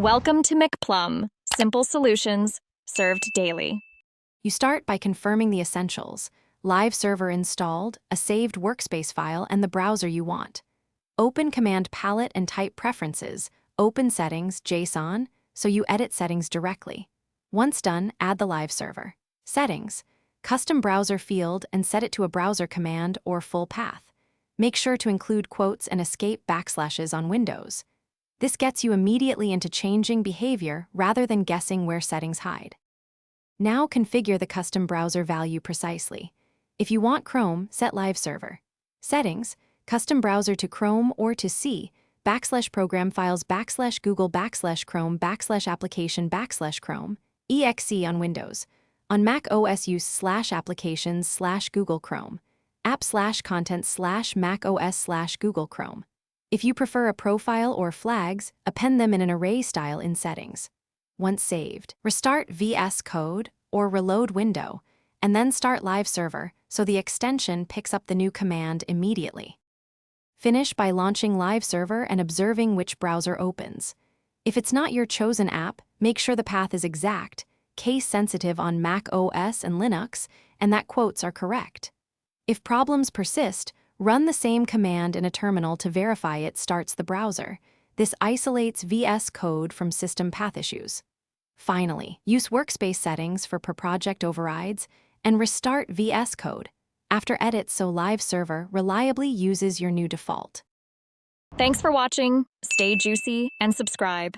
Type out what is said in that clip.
Welcome to McPlum, simple solutions served daily. You start by confirming the essentials: live server installed, a saved workspace file, and the browser you want. Open Command Palette and type Preferences, Open Settings, JSON, so you edit settings directly. Once done, add the live server. Settings, Custom Browser field and set it to a browser command or full path. Make sure to include quotes and escape backslashes on Windows. This gets you immediately into changing behavior rather than guessing where settings hide. Now configure the custom browser value precisely. If you want Chrome, set live server. Settings, custom browser to Chrome or to C, /program files /Google /Chrome /application /Chrome, exe on Windows. On Mac OS use /applications /Google Chrome, app /content /Mac OS /Google Chrome. If you prefer a profile or flags, append them in an array style in settings. Once saved, restart VS Code or reload window, and then start live server so the extension picks up the new command immediately. Finish by launching live server and observing which browser opens. If it's not your chosen app, make sure the path is exact, case sensitive on Mac OS and Linux, and that quotes are correct. If problems persist, run the same command in a terminal to verify it starts the browser. This isolates VS Code from system path issues. Finally, use workspace settings for per-project overrides and restart VS Code after edits so live server reliably uses your new default. Thanks for watching. Stay juicy and subscribe.